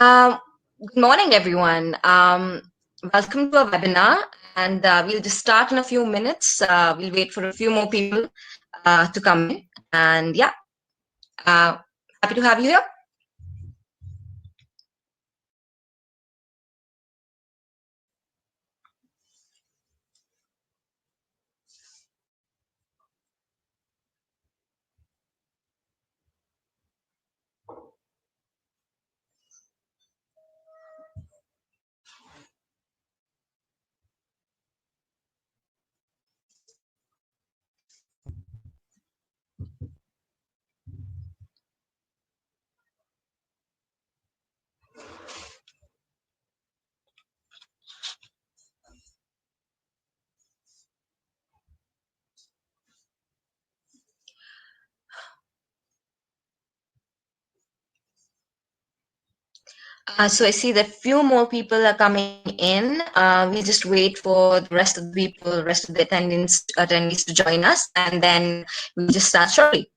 Um, Good morning, everyone. Welcome to our webinar, and we'll just start in a few minutes. We'll wait for a few more people to come in, and yeah, uh, happy to have you here. So I see that few more people are coming in. We'll just wait for the rest of the people, rest of the attendees to join us, and then we'll just start shortly.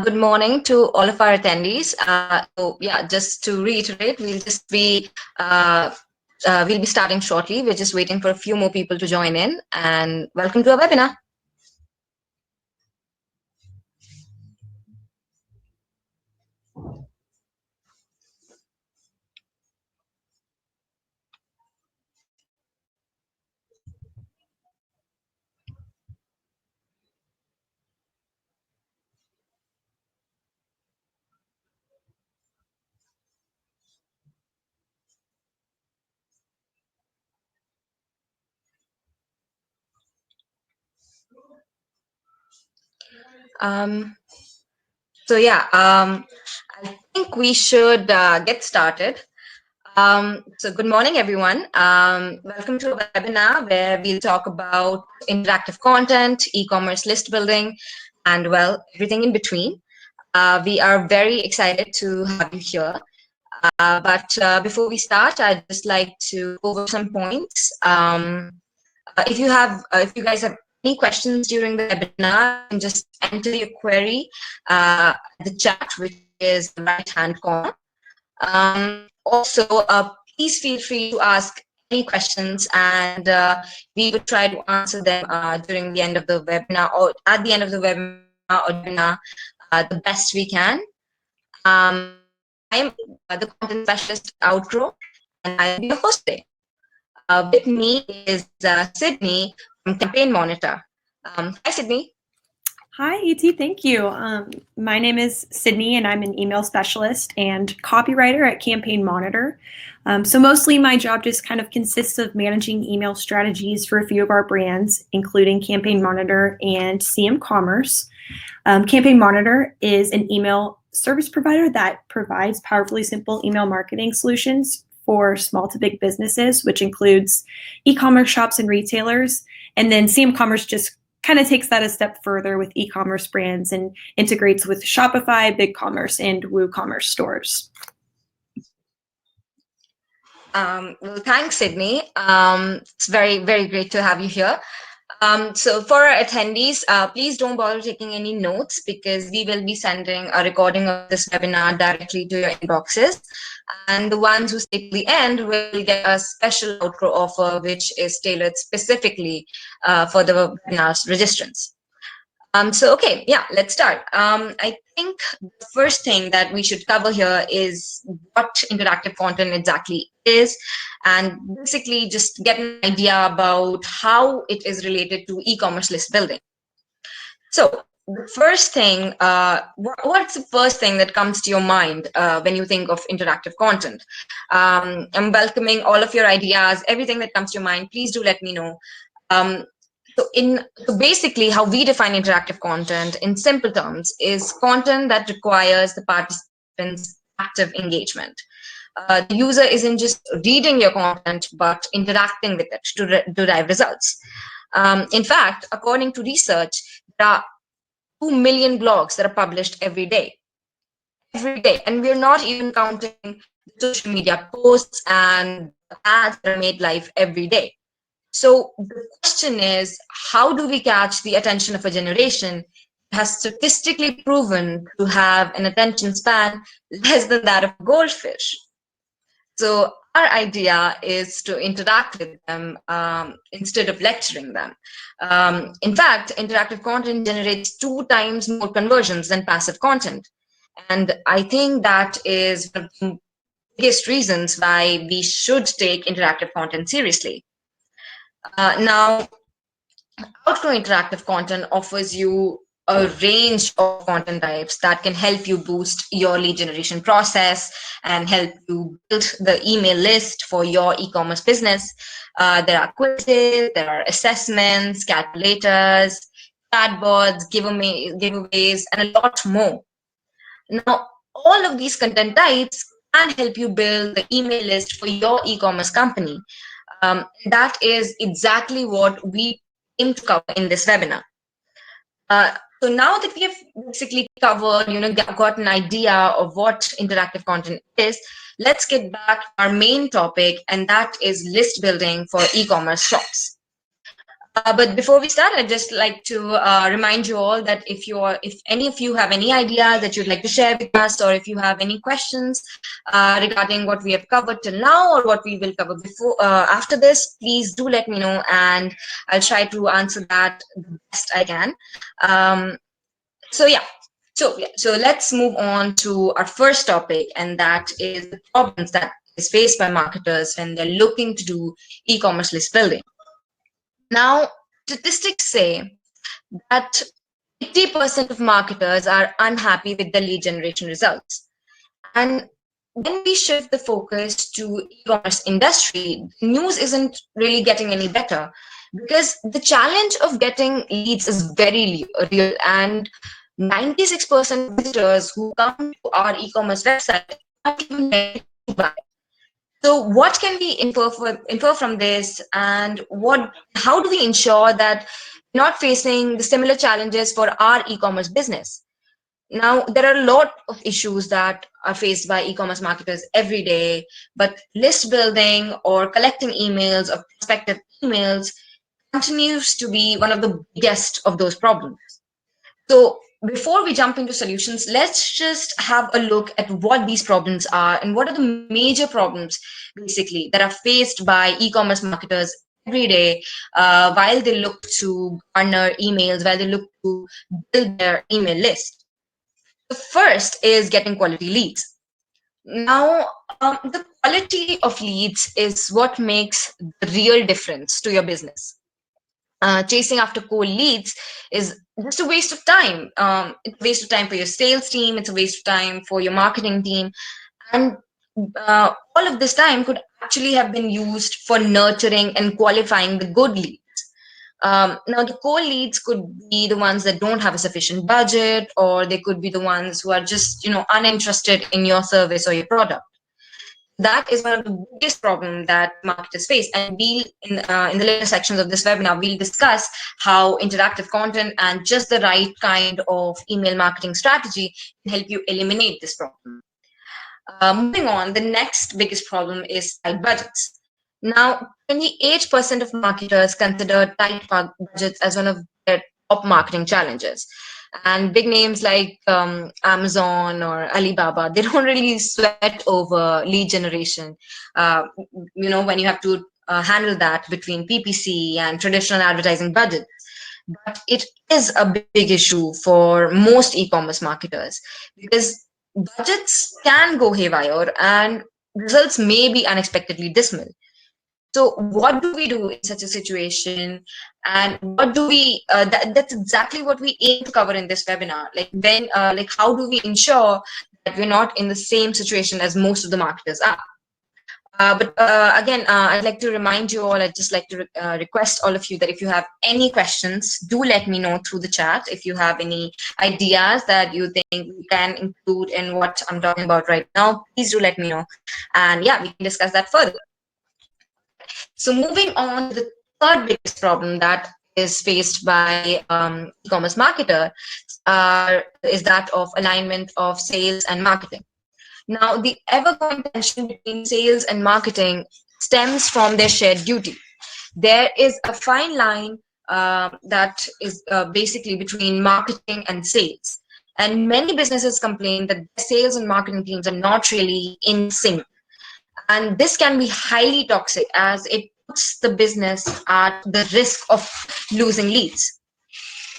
Good morning to all of our attendees. So yeah, just to reiterate, we'll be starting shortly. We're just waiting for a few more people to join in, and welcome to our webinar. Um, so yeah, I think we should get started. So good morning, everyone. Welcome to a webinar where we'll talk about interactive content, e-commerce list building, and well, everything in between. We are very excited to have you here. But before we start, I'd just like to go over some points. If you guys have any questions during the webinar, you can just enter your query at the chat, which is the right-hand corner. Also, please feel free to ask any questions, and we will try to answer them during the end of the webinar or at the end of the webinar the best we can. I am the content specialist at Outgrow, and I'll be your host today. With me is Sydney from Campaign Monitor. Hi, Sydney. Hi, E.T. Thank you. My name is Sydney, and I'm an email specialist and copywriter at Campaign Monitor. So mostly my job just kind of consists of managing email strategies for a few of our brands, including Campaign Monitor and Ecommerce. Campaign Monitor is an email service provider that provides powerfully simple email marketing solutions for small to big businesses, which includes e-commerce shops and retailers. And then Ecommerce just kind of takes that a step further with e-commerce brands and integrates with Shopify, BigCommerce, and WooCommerce stores. Well, thanks, Sydney. It's very, very great to have you here. So for our attendees, please don't bother taking any notes because we will be sending a recording of this webinar directly to your inboxes. And the ones who stay to the end will get a special Outgrow offer, which is tailored specifically for the webinar's registrants. Okay, yeah, let's start. I think the first thing that we should cover here is what interactive content exactly is, and basically just get an idea about how it is related to e-commerce list building. So the first thing, what's the first thing that comes to your mind when you think of interactive content? I'm welcoming all of your ideas, everything that comes to your mind. Please do let me know. Um, so basically, how we define interactive content in simple terms is content that requires the participants' active engagement. The user isn't just reading your content, but interacting with it to derive results. In fact, according to research, there are 2 million blogs that are published every day, and we're not even counting the social media posts and ads that are made live every day. So the question is, how do we catch the attention of a generation that has statistically proven to have an attention span less than that of a goldfish? So our idea is to interact with them instead of lecturing them. In fact, interactive content generates 2 times more conversions than passive content. And I think that is one of the biggest reasons why we should take interactive content seriously. Now, Outgrow interactive content offers you a range of content types that can help you boost your lead generation process and help you build the email list for your e-commerce business. There are quizzes, there are assessments, calculators, chatbots, giveaways, and a lot more. Now, all of these content types can help you build the email list for your e-commerce company. That is exactly what we aim to cover in this webinar. Uh, so now that we have basically covered, got an idea of what interactive content is, let's get back to our main topic, and that is list building for e-commerce shops. But before we start, I'd just like to remind you all that if any of you have any ideas that you'd like to share with us, or if you have any questions regarding what we have covered till now or what we will cover before after this, please do let me know, and I'll try to answer that the best I can. Um, so yeah, so let's move on to our first topic, and that is the problems that is faced by marketers when they're looking to do e-commerce list building. Now, statistics say that 80% of marketers are unhappy with the lead generation results. And when we shift the focus to e-commerce industry, the news isn't really getting any better, because the challenge of getting leads is very real, and 96% of visitors who come to our e-commerce website aren't even ready to buy. So what can we infer from this, and how do we ensure that we're not facing the similar challenges for our e-commerce business? Now, there are a lot of issues that are faced by e-commerce marketers every day, but list building or collecting emails or prospective emails continues to be one of the biggest of those problems. So before we jump into solutions, let's just have a look at what these problems are and what are the major problems basically that are faced by e-commerce marketers every day while they look to garner emails, while they look to build their email list. The first is getting quality leads. Now, the quality of leads is what makes the real difference to your business. Chasing after cold leads is just a waste of time. It's a waste of time for your sales team. It's a waste of time for your marketing team. And all of this time could actually have been used for nurturing and qualifying the good leads. Now, the cold leads could be the ones that don't have a sufficient budget, or they could be the ones who are just, uninterested in your service or your product. That is one of the biggest problems that marketers face, and in the later sections of this webinar we'll discuss how interactive content and just the right kind of email marketing strategy can help you eliminate this problem. Moving on, the next biggest problem is tight budgets. Now, 28% of marketers consider tight budgets as one of their top marketing challenges. And big names like Amazon or Alibaba, they don't really sweat over lead generation. When you have to handle that between PPC and traditional advertising budgets. But it is a big issue for most e-commerce marketers, because budgets can go haywire and results may be unexpectedly dismal. So what do we do in such a situation, and what do we that's exactly what we aim to cover in this webinar. Like how do we ensure that we're not in the same situation as most of the marketers are. But again, I'd like to remind you all, I'd just like to request all of you that if you have any questions, do let me know through the chat. If you have any ideas that you think we can include in what I'm talking about right now, please do let me know. And yeah, we can discuss that further. So moving on to the third biggest problem that is faced by e-commerce marketer is that of alignment of sales and marketing. Now, the ever-growing tension between sales and marketing stems from their shared duty. There is a fine line that is basically between marketing and sales. And many businesses complain that their sales and marketing teams are not really in sync. And this can be highly toxic as it puts the business at the risk of losing leads.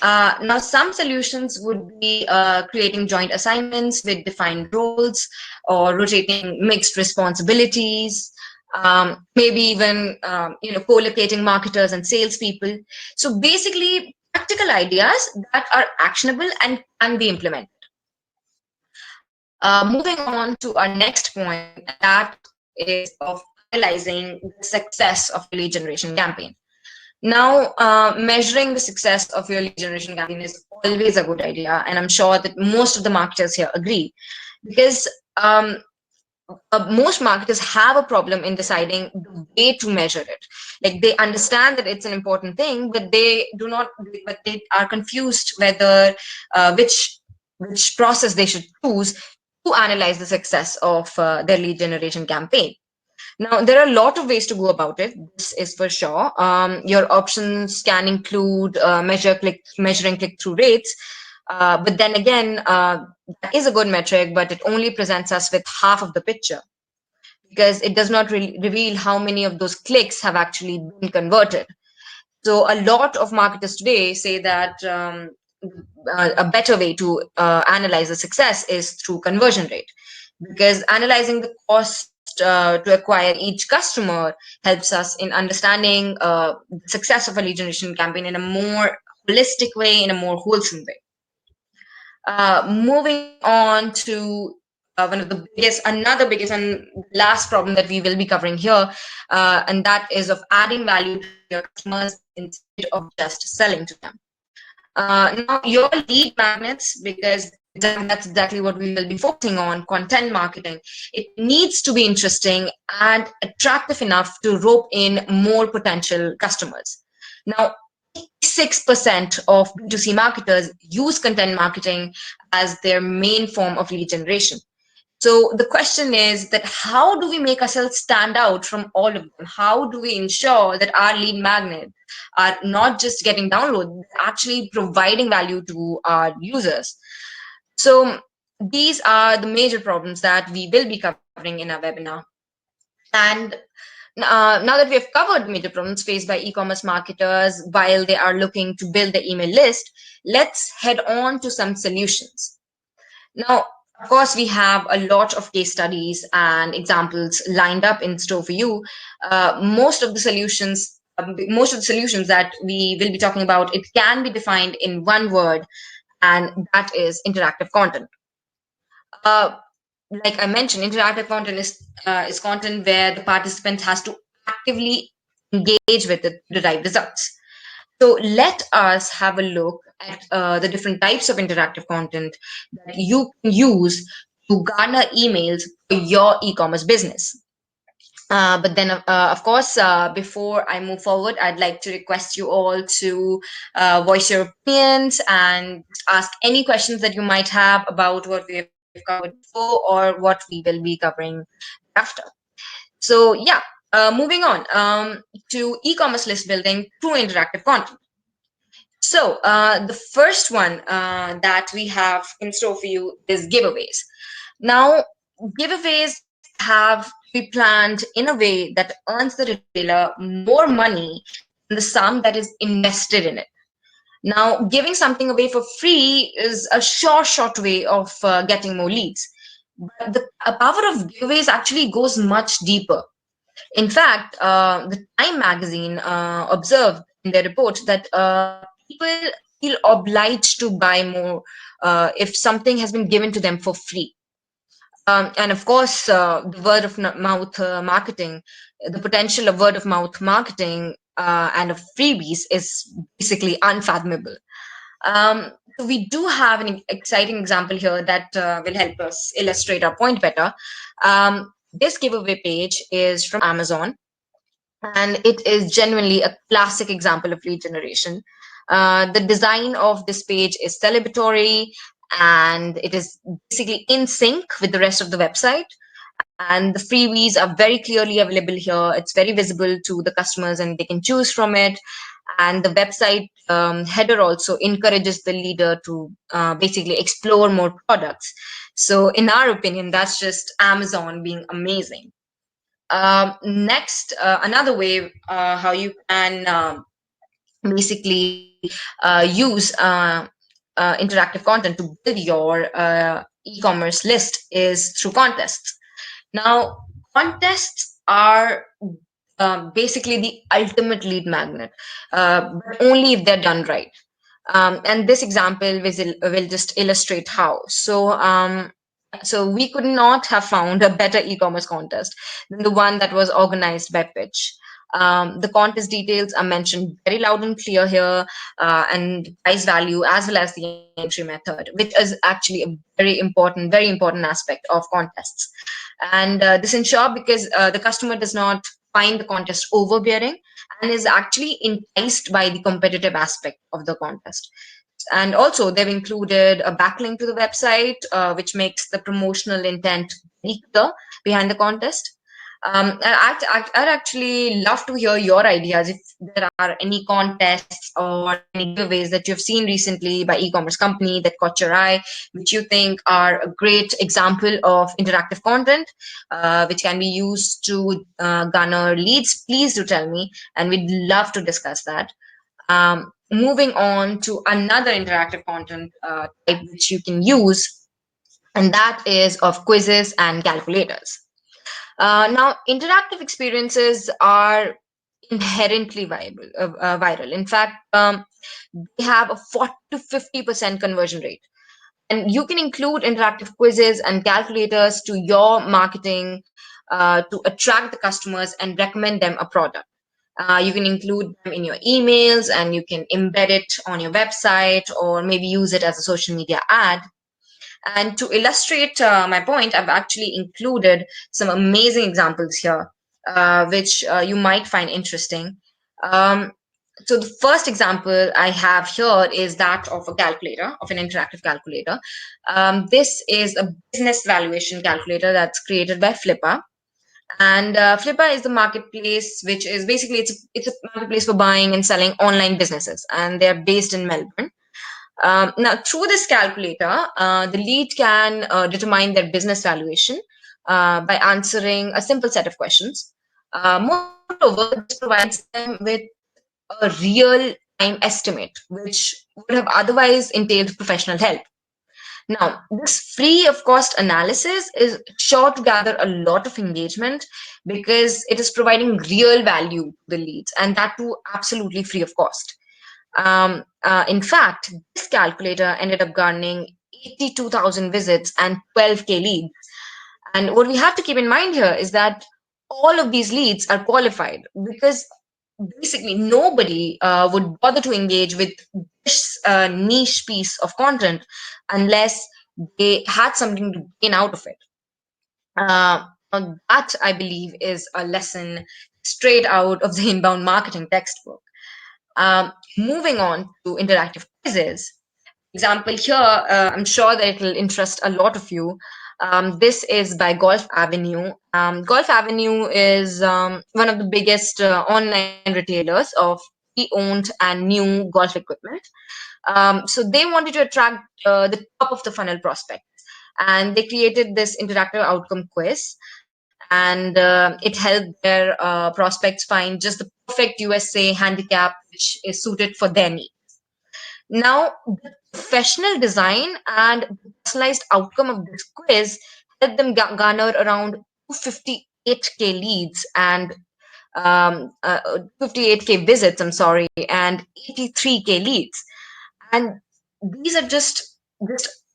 Now, some solutions would be creating joint assignments with defined roles or rotating mixed responsibilities, maybe even co-locating marketers and salespeople. So basically, practical ideas that are actionable and can be implemented. Moving on to our next point, that is of analyzing the success of a lead generation campaign. Now, measuring the success of your lead generation campaign is always a good idea, and I'm sure that most of the marketers here agree, because most marketers have a problem in deciding the way to measure it. Like they understand that it's an important thing, but they do not. But they are confused whether which process they should choose to analyze the success of their lead generation campaign. Now, there are a lot of ways to go about it. This is for sure. Your options can include measuring click-through rates. But then again, that is a good metric, but it only presents us with half of the picture because it does not really reveal how many of those clicks have actually been converted. So a lot of marketers today say that a better way to analyze the success is through conversion rate, because analyzing the cost to acquire each customer helps us in understanding the success of a lead generation campaign in a more holistic way, in a more wholesome way. Moving on to another biggest and last problem that we will be covering here, and that is of adding value to your customers instead of just selling to them. Now, your lead magnets, because that's exactly what we will be focusing on, content marketing. It needs to be interesting and attractive enough to rope in more potential customers. Now, 86% of B2C marketers use content marketing as their main form of lead generation. So the question is that how do we make ourselves stand out from all of them? How do we ensure that our lead magnets are not just getting downloaded, actually providing value to our users? So these are the major problems that we will be covering in our webinar. And now that we have covered major problems faced by e-commerce marketers while they are looking to build their email list, let's head on to some solutions. Now, of course, we have a lot of case studies and examples lined up in store for you. Most of the solutions that we will be talking about, it can be defined in one word, and that is interactive content. Like I mentioned, interactive content is content where the participant has to actively engage with it to derive results. So let us have a look at the different types of interactive content that you can use to garner emails for your e-commerce business. But then, of course, before I move forward, I'd like to request you all to voice your opinions and ask any questions that you might have about what we have covered before or what we will be covering after. So, yeah, moving on to e-commerce list building through interactive content. So the first one that we have in store for you is giveaways. Now, giveaways have to be planned in a way that earns the retailer more money than the sum that is invested in it. Now, giving something away for free is a short way of getting more leads. But the power of giveaways actually goes much deeper. In fact, the Time magazine observed in their report that people feel obliged to buy more if something has been given to them for free. And of course, the word of mouth marketing, the potential of word of mouth marketing and of freebies is basically unfathomable. So we do have an exciting example here that will help us illustrate our point better. This giveaway page is from Amazon, and it is genuinely a classic example of lead generation. The design of this page is celebratory, and it is basically in sync with the rest of the website. And the freebies are very clearly available here. It's very visible to the customers, and they can choose from it. And the website header also encourages the leader to basically explore more products. So, in our opinion, that's just Amazon being amazing. Next, another way how you can basically use interactive content to build your e-commerce list is through contests. Now, contests are basically the ultimate lead magnet, but only if they're done right. And this example will just illustrate how. So we could not have found a better e-commerce contest than the one that was organized by Pitch. The contest details are mentioned very loud and clear here, and price value as well as the entry method, which is actually a very important aspect of contests. And this ensure because the customer does not find the contest overbearing and is actually enticed by the competitive aspect of the contest. And also, they've included a backlink to the website, which makes the promotional intent very clear behind the contest. I'd actually love to hear your ideas if there are any contests or any giveaways that you've seen recently by e-commerce company that caught your eye, which you think are a great example of interactive content, which can be used to garner leads. Please do tell me, and we'd love to discuss that. Moving on to another interactive content type which you can use, and that is of quizzes and calculators. Now, interactive experiences are inherently viral. In fact, they have a 40 to 50% conversion rate. And you can include interactive quizzes and calculators to your marketing to attract the customers and recommend them a product. You can include them in your emails, and you can embed it on your website, or maybe use it as a social media ad. And to illustrate my point, I've actually included some amazing examples here, which you might find interesting. Um, so the first example I have here is that of a calculator, of an interactive calculator. This is a business valuation calculator that's created by Flippa. And Flippa is the marketplace, which is basically it's a marketplace for buying and selling online businesses, and they're based in Melbourne. Now, through this calculator, the lead can determine their business valuation by answering a simple set of questions. Moreover, this provides them with a real time estimate, which would have otherwise entailed professional help. Now, this free of cost analysis is sure to gather a lot of engagement because it is providing real value to the leads, and that too absolutely free of cost. In fact, this calculator ended up garnering 82,000 visits and 12K leads. And what we have to keep in mind here is that all of these leads are qualified because basically nobody would bother to engage with this niche piece of content unless they had something to gain out of it. Now that I believe is a lesson straight out of the inbound marketing textbook. Moving on to interactive quizzes. Example here, I'm sure that it will interest a lot of you. This is by Golf Avenue. Golf Avenue is one of the biggest online retailers of pre-owned and new golf equipment. So they wanted to attract the top of the funnel prospect, and they created this interactive outcome quiz, and it helped their prospects find just the perfect USA handicap which is suited for their needs. Now, the professional design and personalized outcome of this quiz helped them garner around 58K leads and 58K visits, I'm sorry, and 83K leads. And these are just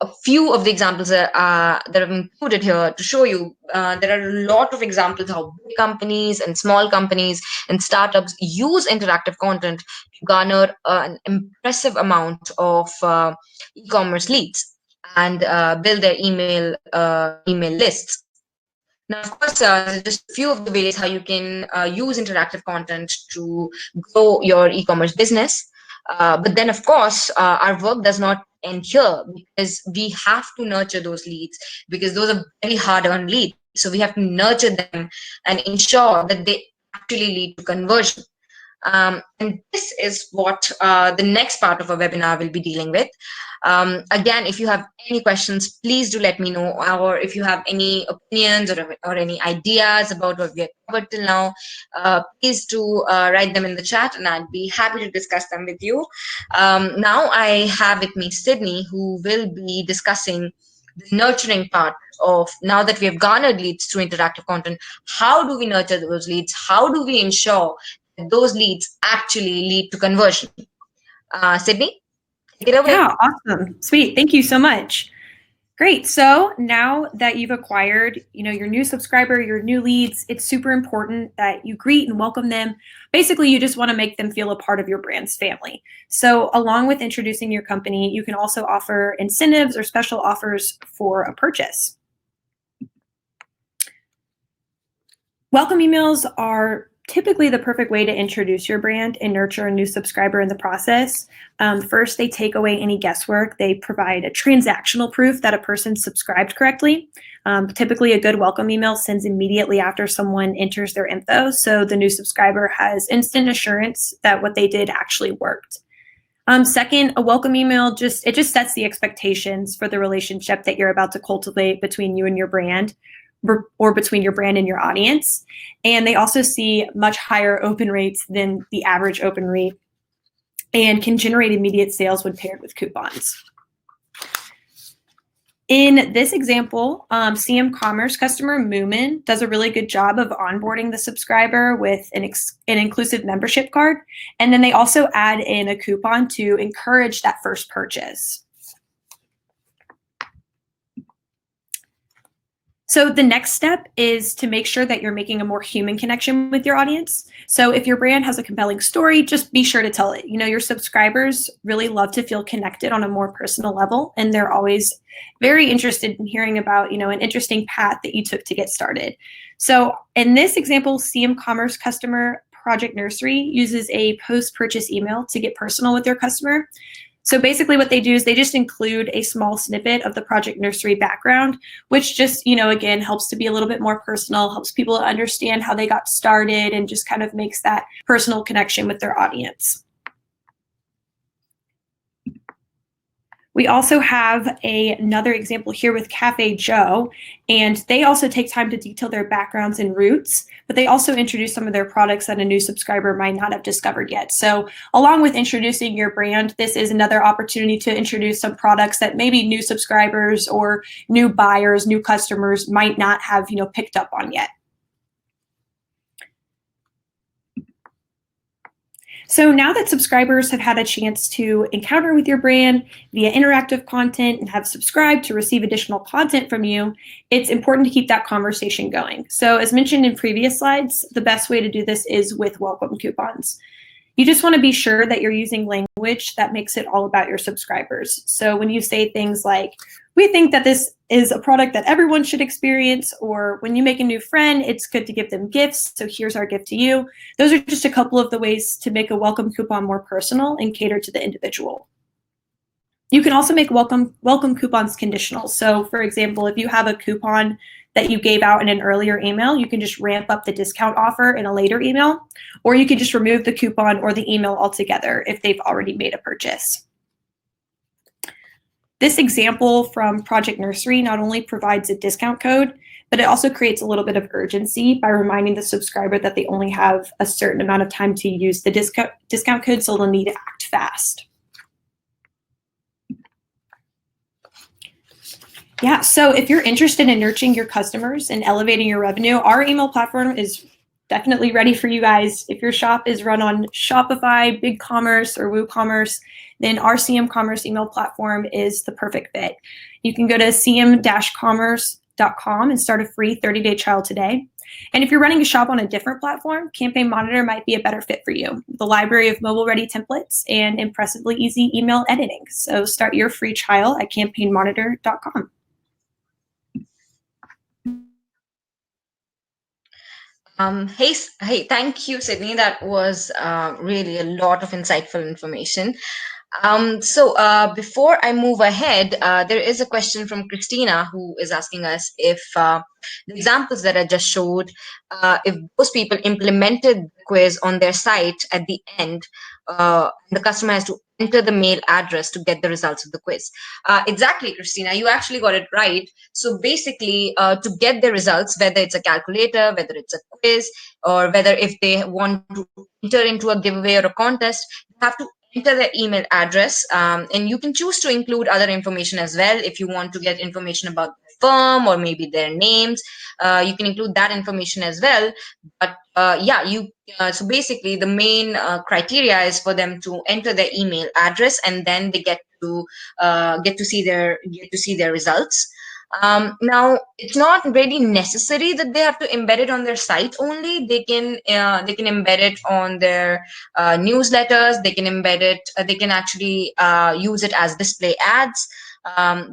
a few of the examples that I've included here to show you. There are a lot of examples how big companies and small companies and startups use interactive content to garner an impressive amount of e-commerce leads and build their email lists. Now, of course, just a few of the ways how you can use interactive content to grow your e-commerce business. But then, of course, our work does not end here because we have to nurture those leads because those are very hard-earned leads. So we have to nurture them and ensure that they actually lead to conversion. And this is what the next part of our webinar will be dealing with. Again, if you have any questions, please do let me know. Or if you have any opinions or any ideas about what we have covered till now, please do write them in the chat and I'd be happy to discuss them with you. Now I have with me Sydney, who will be discussing the nurturing part of, now that we have garnered leads through interactive content, how do we nurture those leads? How do we ensure that those leads actually lead to conversion? Sydney, take it away. Yeah, awesome. Sweet. Thank you so much. Great. So now that you've acquired, your new subscriber, your new leads, it's super important that you greet and welcome them. Basically, you just want to make them feel a part of your brand's family. So along with introducing your company, you can also offer incentives or special offers for a purchase. Welcome emails are typically the perfect way to introduce your brand and nurture a new subscriber in the process. First, they take away any guesswork. They provide a transactional proof that a person subscribed correctly. Typically, a good welcome email sends immediately after someone enters their info, so the new subscriber has instant assurance that what they did actually worked. Second, a welcome email just sets the expectations for the relationship that you're about to cultivate between you and your brand, or between your brand and your audience. And they also see much higher open rates than the average open rate and can generate immediate sales when paired with coupons. In this example, CM Commerce customer Moomin does a really good job of onboarding the subscriber with an inclusive membership card. And then they also add in a coupon to encourage that first purchase. So the next step is to make sure that you're making a more human connection with your audience. So if your brand has a compelling story, just be sure to tell it. Your subscribers really love to feel connected on a more personal level, and they're always very interested in hearing about, an interesting path that you took to get started. So in this example, CM Commerce customer Project Nursery uses a post-purchase email to get personal with their customer. So basically what they do is they just include a small snippet of the Project Nursery background, which just, again, helps to be a little bit more personal, helps people understand how they got started, and just kind of makes that personal connection with their audience. We also have another example here with Cafe Joe, and they also take time to detail their backgrounds and roots, but they also introduce some of their products that a new subscriber might not have discovered yet. So along with introducing your brand, this is another opportunity to introduce some products that maybe new subscribers or new buyers, new customers might not have, picked up on yet. So now that subscribers have had a chance to encounter with your brand via interactive content and have subscribed to receive additional content from you, it's important to keep that conversation going. So as mentioned in previous slides, the best way to do this is with welcome coupons. You just want to be sure that you're using language that makes it all about your subscribers. So when you say things like, we think that this is a product that everyone should experience, or when you make a new friend, it's good to give them gifts, so here's our gift to you. Those are just a couple of the ways to make a welcome coupon more personal and cater to the individual. You can also make welcome coupons conditional. So for example, if you have a coupon that you gave out in an earlier email, you can just ramp up the discount offer in a later email, or you can just remove the coupon or the email altogether if they've already made a purchase. This example from Project Nursery not only provides a discount code, but it also creates a little bit of urgency by reminding the subscriber that they only have a certain amount of time to use the discount code, so they'll need to act fast. Yeah, so if you're interested in nurturing your customers and elevating your revenue, our email platform is definitely ready for you guys. If your shop is run on Shopify, BigCommerce, or WooCommerce, then our CM Commerce email platform is the perfect fit. You can go to cm-commerce.com and start a free 30-day trial today. And if you're running a shop on a different platform, Campaign Monitor might be a better fit for you. The library of mobile-ready templates and impressively easy email editing. So start your free trial at campaignmonitor.com. Hey, thank you, Sydney. That was really a lot of insightful information. Before I move ahead, there is a question from Christina who is asking us if the examples that I just showed, if those people implemented the quiz on their site at the end, the customer has to enter the mail address to get the results of the quiz. Exactly, Christina, you actually got it right. So basically, to get the results, whether it's a calculator, whether it's a quiz, or whether if they want to enter into a giveaway or a contest, you have to enter their email address, and you can choose to include other information as well. If you want to get information about the firm or maybe their names, you can include that information as well. But yeah, so basically the main criteria is for them to enter their email address, and then they get to see their results. Now, it's not really necessary that they have to embed it on their site only. They can embed it on their newsletters. They can embed it. They can actually use it as display ads.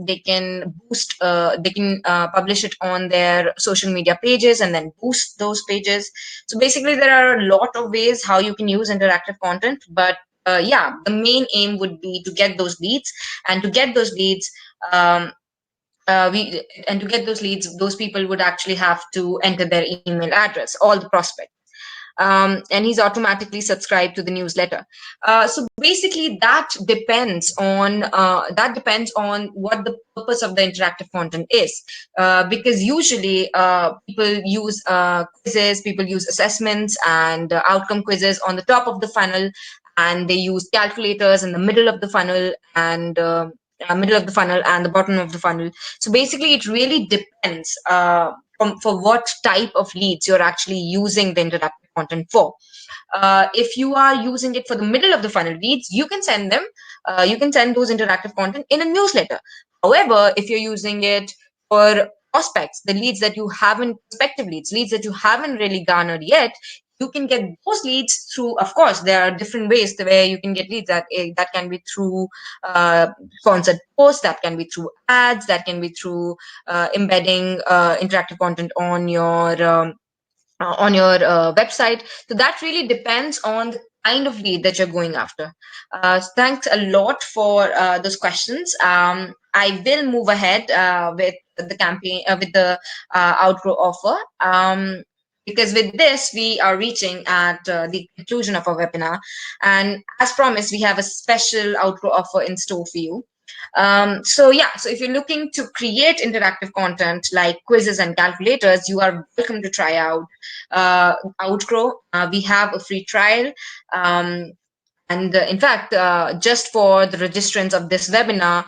They can boost. They can publish it on their social media pages and then boost those pages. So basically, there are a lot of ways how you can use interactive content, but yeah, the main aim would be to get those leads, and to get those leads. To get those leads, those people would actually have to enter their email address, all the prospects, and he's automatically subscribed to the newsletter. So basically, that depends on what the purpose of the interactive content is, because usually people use quizzes, people use assessments and outcome quizzes on the top of the funnel, and they use calculators in the middle of the funnel and the bottom of the funnel. So basically, it really depends for what type of leads you're actually using the interactive content for. If you are using it for the middle of the funnel leads, you can send them. You can send those interactive content in a newsletter. However, if you're using it for prospects, the leads that you haven't, prospective leads that you haven't really garnered yet, you can get those leads through. Of course, there are different ways the way you can get leads. That can be through sponsored posts, that can be through ads, that can be through embedding interactive content on your website. So that really depends on the kind of lead that you're going after. So thanks a lot for those questions. I will move ahead with the campaign, with the Outgrow offer. Because with this, we are reaching at the conclusion of our webinar. And as promised, we have a special Outgrow offer in store for you. So if you're looking to create interactive content like quizzes and calculators, you are welcome to try out Outgrow. We have a free trial. And in fact, just for the registrants of this webinar,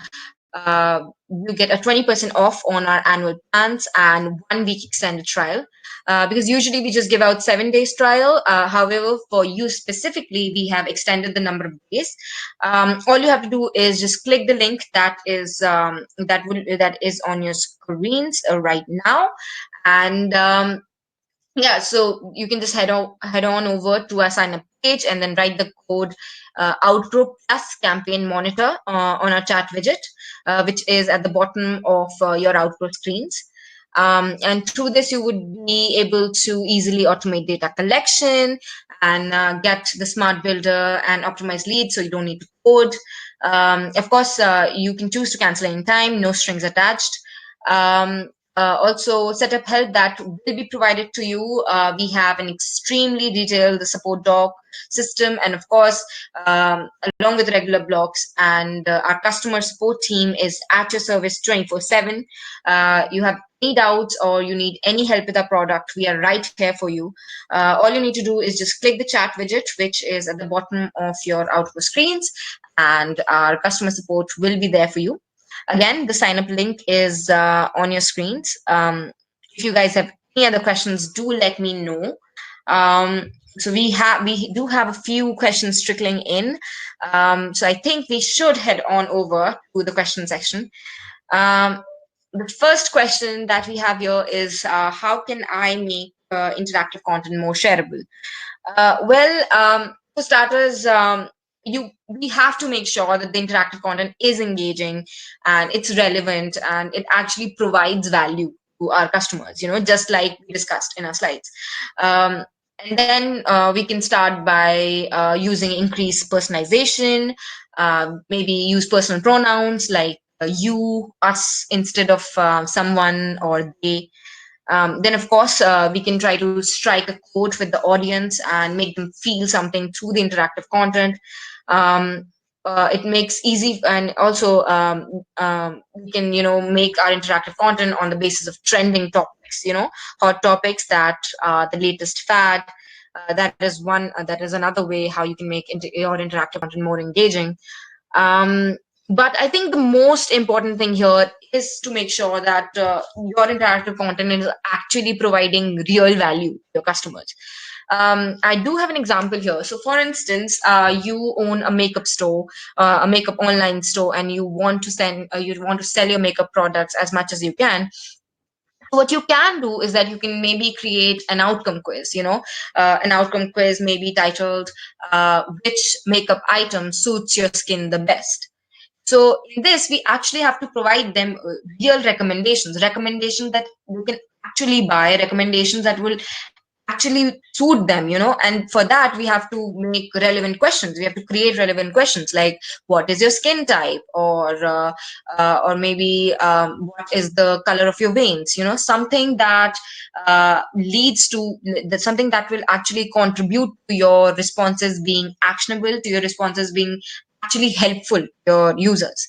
you get a 20% off on our annual plans and 1 week extended trial. Because usually we just give out 7 days trial. However, for you specifically, we have extended the number of days. All you have to do is just click the link that is on your screens right now, and yeah, so you can just head on over to our sign up page and then write the code Outgrow plus campaign monitor on our chat widget, which is at the bottom of your Outgrow screens. And through this, you would be able to easily automate data collection and get the smart builder and optimize leads, so you don't need to code. Of course, you can choose to cancel anytime, no strings attached. Also, setup help that will be provided to you. We have an extremely detailed support doc system, and of course, along with regular blocks, and our customer support team is at your service 24/7. You have any doubts or you need any help with our product, we are right here for you. All you need to do is just click the chat widget, which is at the bottom of your Outlook screens, and our customer support will be there for you. Again, the sign up link is on your screens. If you guys have any other questions, do let me know. So we do have a few questions trickling in. So I think we should head on over to the question section. Um, the first question that we have here is how can I make interactive content more shareable? For starters, you we have to make sure that the interactive content is engaging and it's relevant and it actually provides value to our customers. Just like we discussed in our slides. Um, and then we can start by using increased personalization. Maybe use personal pronouns like you, us instead of someone or they. Then, of course, we can try to strike a chord with the audience and make them feel something through the interactive content. Um, it makes easy, and also we can, make our interactive content on the basis of trending topics, hot topics that the latest fad. That is one. That is another way how you can make your interactive content more engaging. Um, but I think the most important thing here is to make sure that your interactive content is actually providing real value to your customers. I do have an example here. So, for instance, you own a makeup store, a makeup online store, and you want to sell your makeup products as much as you can. What you can do is that you can maybe create an outcome quiz. An outcome quiz may be titled "Which makeup item suits your skin the best?" So in this, we actually have to provide them real recommendations that you can actually buy, recommendations that will actually suit them, and for that we have to make relevant questions. We have to create relevant questions like what is your skin type, or maybe what is the color of your veins, something that leads to something that will actually contribute to your responses being actionable, to your responses being actually helpful to your users.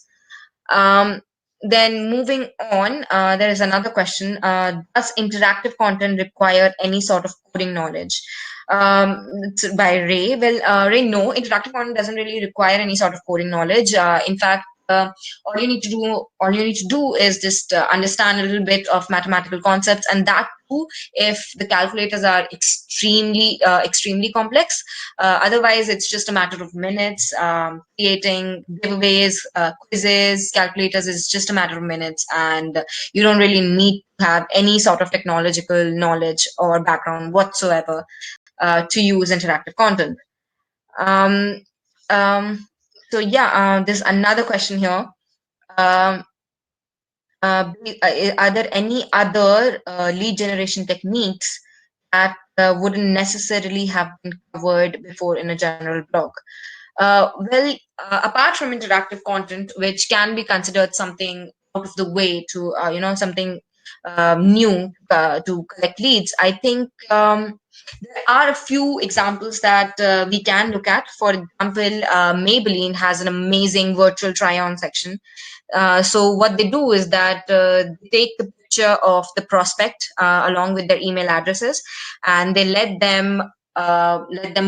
um, then moving on, there is another question. Does interactive content require any sort of coding knowledge? It's by Ray. Well, Ray, no, interactive content doesn't really require any sort of coding knowledge. In fact, all you need to do is just understand a little bit of mathematical concepts, and that too, if the calculators are extremely complex. Otherwise, it's just a matter of minutes. Creating giveaways, quizzes, calculators is just a matter of minutes, and you don't really need to have any sort of technological knowledge or background whatsoever to use interactive content. Um, um, so yeah, there's another question here. Um, are there any other lead generation techniques that wouldn't necessarily have been covered before in a general blog? Apart from interactive content, which can be considered something out of the way to, something new to collect leads, I think there are a few examples that we can look at. For example, Maybelline has an amazing virtual try-on section. So what they do is that they take the picture of the prospect along with their email addresses, and they let them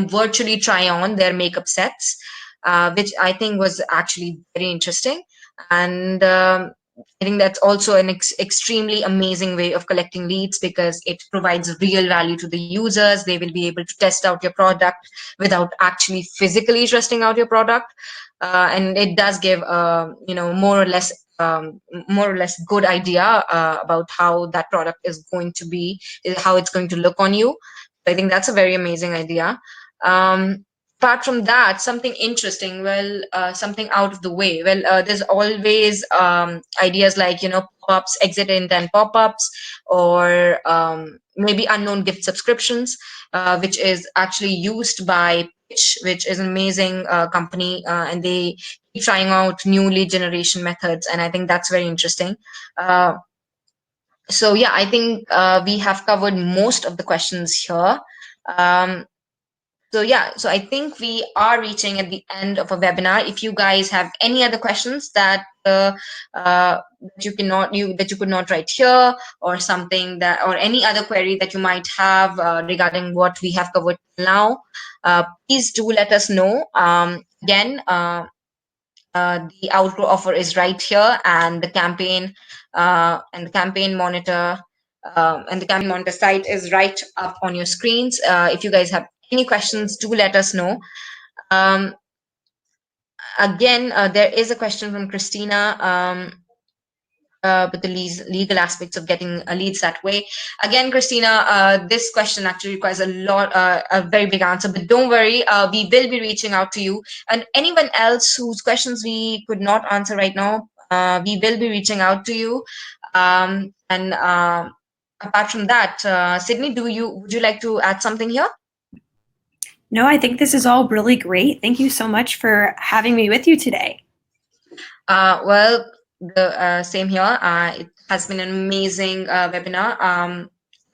virtually try on their makeup sets, which I think was actually very interesting. And I think that's also an extremely amazing way of collecting leads because it provides real value to the users. They will be able to test out your product without actually physically testing out your product, and it does give more or less good idea about how that product is going to be, how it's going to look on you. I think that's a very amazing idea. Um, Apart from that, something interesting, something out of the way. There's always ideas like, pop-ups, exit intent pop-ups, or maybe unknown gift subscriptions, which is actually used by Pitch, which is an amazing company, and they keep trying out new lead generation methods, and I think that's very interesting. Uh, so yeah, I think we have covered most of the questions here. Um, so yeah, so I think we are reaching at the end of a webinar. If you guys have any other questions that you could not write here, or something that, or any other query that you might have regarding what we have covered now, please do let us know. Again, the Outgrow offer is right here, and the campaign monitor and the campaign monitor site is right up on your screens. If you guys have any questions, do let us know. Um, Again, there is a question from Christina. With the legal aspects of getting leads that way. Again, Christina, this question actually requires a very big answer, but don't worry, we will be reaching out to you. And anyone else whose questions we could not answer right now, we will be reaching out to you. And apart from that, Sydney, would you like to add something here? No, I think this is all really great. Thank you so much for having me with you today. Well, the same here. It has been an amazing webinar,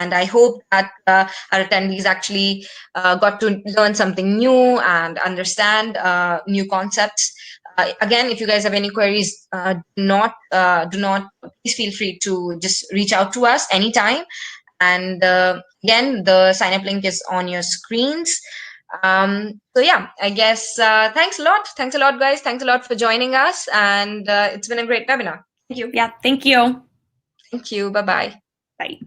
and I hope that our attendees actually got to learn something new and understand new concepts. Again, if you guys have any queries, do not please feel free to just reach out to us anytime. And again, the sign up link is on your screens. So yeah, I guess thanks a lot. Thanks a lot, guys. Thanks a lot for joining us. And it's been a great webinar. Thank you. Yeah, thank you. Thank you. Bye-bye. Bye.